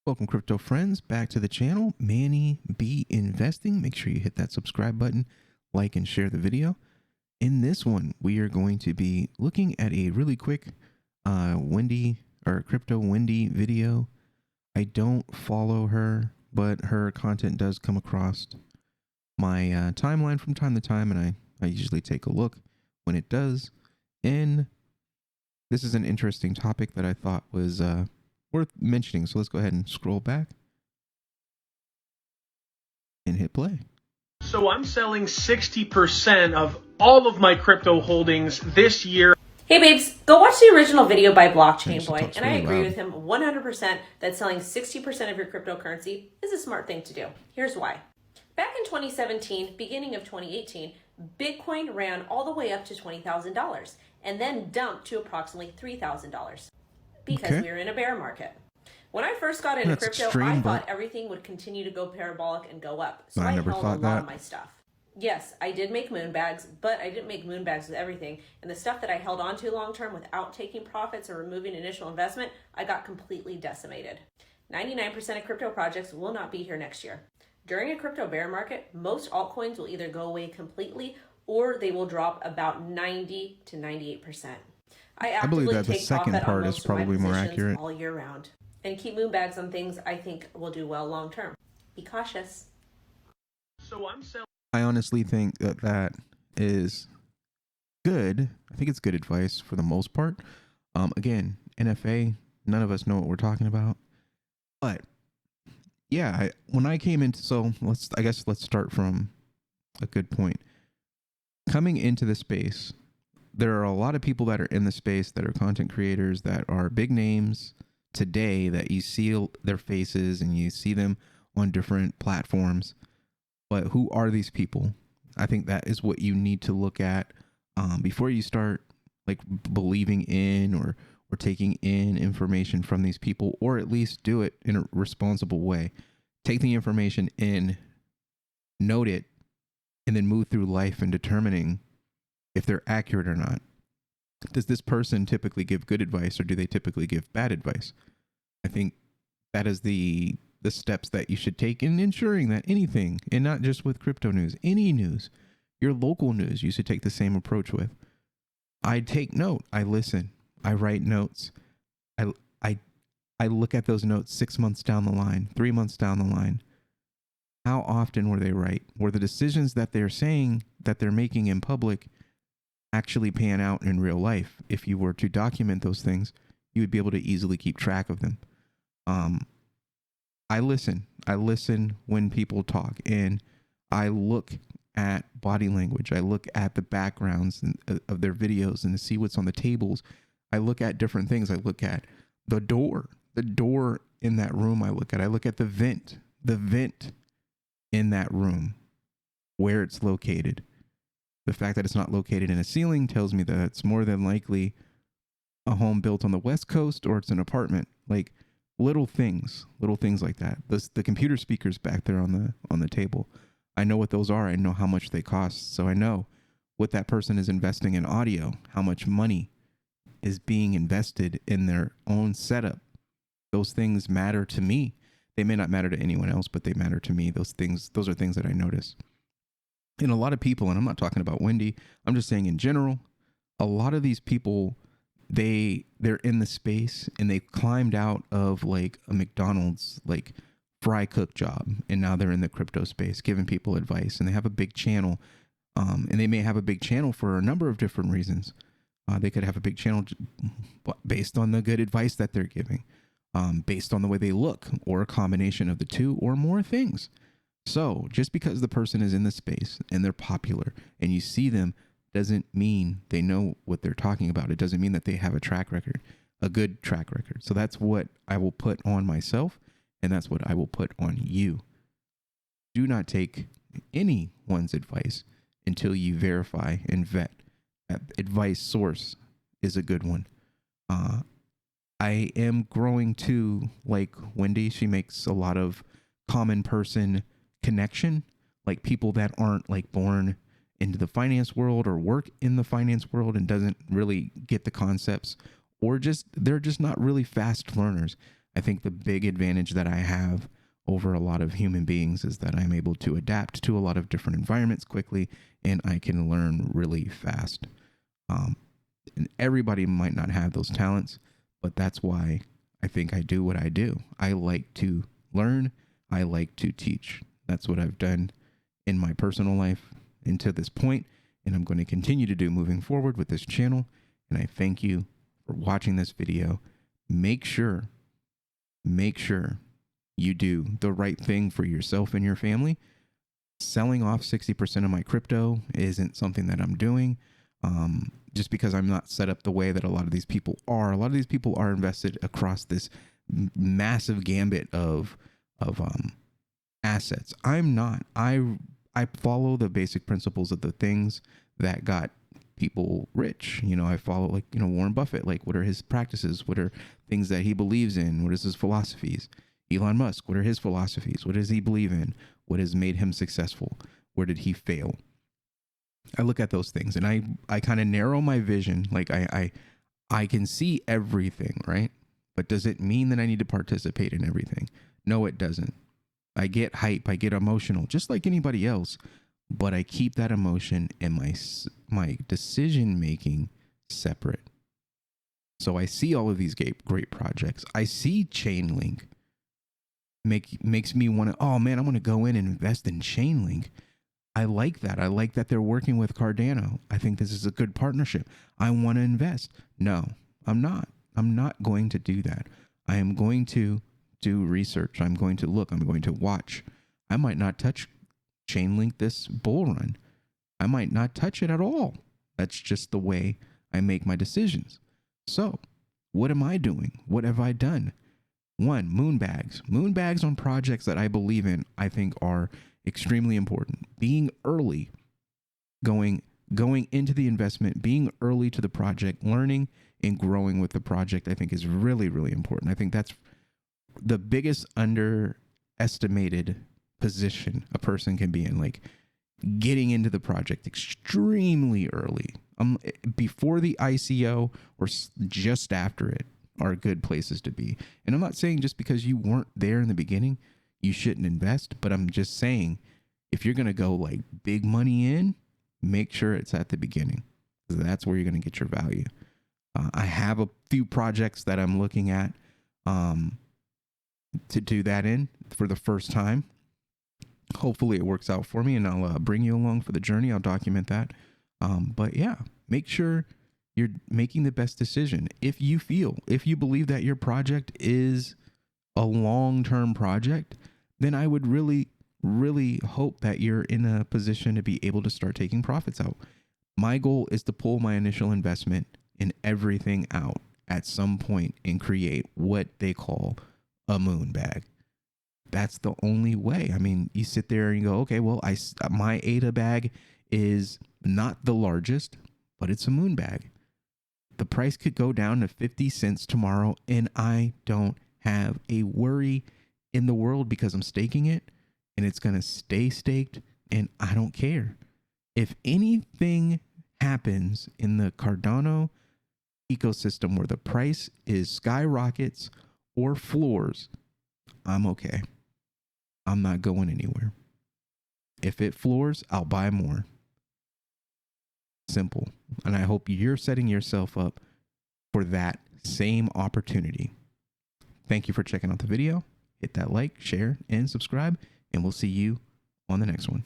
Welcome, crypto friends, back to the channel. Manny B Investing. Make sure you hit that subscribe button, like, and share the video. In this one, we are going to be looking at a really quick crypto Wendy video. I don't follow her, but her content does come across my timeline from time to time, and I usually take a look when it does. And this is an interesting topic that I thought was worth mentioning. So let's go ahead and scroll back and hit play. So I'm selling 60% of all of my crypto holdings this year. Hey babes, go watch the original video by Blockchain Boy, and I agree with him 100% that selling 60% of your cryptocurrency is a smart thing to do. Here's why. Back in 2017, beginning of 2018, Bitcoin ran all the way up to $20,000 and then dumped to approximately $3,000 because we were in a bear market. When I first got into crypto, I thought everything would continue to go parabolic and go up. So I held a lot of my stuff. Yes, I did make moonbags, but I didn't make moonbags with everything. And the stuff that I held on to long term without taking profits or removing initial investment, I got completely decimated. 99% of crypto projects will not be here next year. During a crypto bear market, most altcoins will either go away completely or they will drop about 90 to 98%. I believe that the second part is probably more accurate all year round. And keep moonbags on things I think will do well long term. Be cautious. So I'm selling. I honestly think that is good. I think it's good advice for the most part. Again, NFA, none of us know what we're talking about. But yeah, when I came into, let's start from a good point. Coming into the space, there are a lot of people that are in the space that are content creators that are big names today that you see their faces and you see them on different platforms. But who are these people? I think that is what you need to look at before you start like believing in or taking in information from these people, or at least do it in a responsible way. Take the information in, note it, and then move through life and determining if they're accurate or not. Does this person typically give good advice or do they typically give bad advice? I think that is the steps that you should take in ensuring that anything, and not just with crypto news, any news, your local news, you should take the same approach with. I take note. I listen. I write notes. I look at those notes 6 months down the line, 3 months down the line. How often were they right? Were the decisions that they're saying that they're making in public actually pan out in real life? If you were to document those things, you would be able to easily keep track of them. I listen when people talk, and I look at body language. I look at the backgrounds of their videos and to see what's on the tables. I look at different things. I look at the door in that room. I look at the vent in that room, where it's located. The fact that it's not located in a ceiling tells me that it's more than likely a home built on the West Coast, or it's an apartment. Like little things like that. The computer speakers back there on the table, I know what those are. I know how much they cost. So I know what that person is investing in audio, how much money is being invested in their own setup. Those things matter to me. They may not matter to anyone else, but they matter to me. Those are things that I notice. And a lot of people, and I'm not talking about Wendy, I'm just saying in general, a lot of these people, they're in the space and they climbed out of like a McDonald's like fry cook job, and now they're in the crypto space giving people advice, and they have a big channel, and they may have a big channel for a number of different reasons. They could have a big channel based on the good advice that they're giving, based on the way they look, or a combination of the two or more things. So just because the person is in the space and they're popular and you see them doesn't mean they know what they're talking about. It doesn't mean that they have a track record, a good track record. So that's what I will put on myself, and that's what I will put on you. Do not take anyone's advice until you verify and vet. That advice source is a good one. I am growing to like Wendy. She makes a lot of common person connection, like people that aren't like born into the finance world or work in the finance world and doesn't really get the concepts, or they're just not really fast learners. I think the big advantage that I have over a lot of human beings is that I'm able to adapt to a lot of different environments quickly, and I can learn really fast. And everybody might not have those talents, but that's why I think I do what I do. I like to learn. I like to teach. That's what I've done in my personal life until this point, and I'm going to continue to do moving forward with this channel. And I thank you for watching this video. Make sure you do the right thing for yourself and your family. Selling off 60% of my crypto isn't something that I'm doing. Just because I'm not set up the way that a lot of these people are. A lot of these people are invested across this massive gambit of assets. I'm not. I follow the basic principles of the things that got people rich. You know, I follow, like, you know, Warren Buffett. Like, what are his practices? What are things that he believes in? What is his philosophies? Elon Musk, what are his philosophies? What does he believe in? What has made him successful? Where did he fail? I look at those things and I kind of narrow my vision. Like I can see everything, right? But does it mean that I need to participate in everything? No, it doesn't. I get hype, I get emotional, just like anybody else, but I keep that emotion and my decision making separate. So I see all of these great projects. I see Chainlink makes me want to, oh man, I want to go in and invest in Chainlink. I like that. I like that they're working with Cardano. I think this is a good partnership. I want to invest. No, I'm not. I'm not going to do that. I am going to do research. I'm going to look. I'm going to watch. I might not touch Chainlink this bull run. I might not touch it at all. That's just the way I make my decisions. So what am I doing? What have I done? One, moonbags. Moonbags on projects that I believe in, I think are extremely important. Being early, going into the investment, being early to the project, learning and growing with the project, I think is really, really important. I think that's the biggest underestimated position a person can be in, like getting into the project extremely early. Before the ICO or just after it are good places to be. And I'm not saying just because you weren't there in the beginning, you shouldn't invest, but I'm just saying if you're going to go like big money in, make sure it's at the beginning. That's where you're going to get your value. I have a few projects that I'm looking at to do that in for the first time. Hopefully it works out for me and I'll bring you along for the journey. I'll document that. But yeah, make sure you're making the best decision. If you believe that your project is a long-term project, then I would really, really hope that you're in a position to be able to start taking profits out. My goal is to pull my initial investment and everything out at some point and create what they call a moon bag. That's the only way. I mean, you sit there and you go, okay, well, my ADA bag is not the largest, but it's a moon bag. The price could go down to 50 cents tomorrow and I don't have a worry in the world because I'm staking it and it's going to stay staked and I don't care. If anything happens in the Cardano ecosystem where the price is skyrockets or floors, I'm okay. I'm not going anywhere. If it floors, I'll buy more. Simple. And I hope you're setting yourself up for that same opportunity. Thank you for checking out the video. Hit that like, share, and subscribe, and we'll see you on the next one.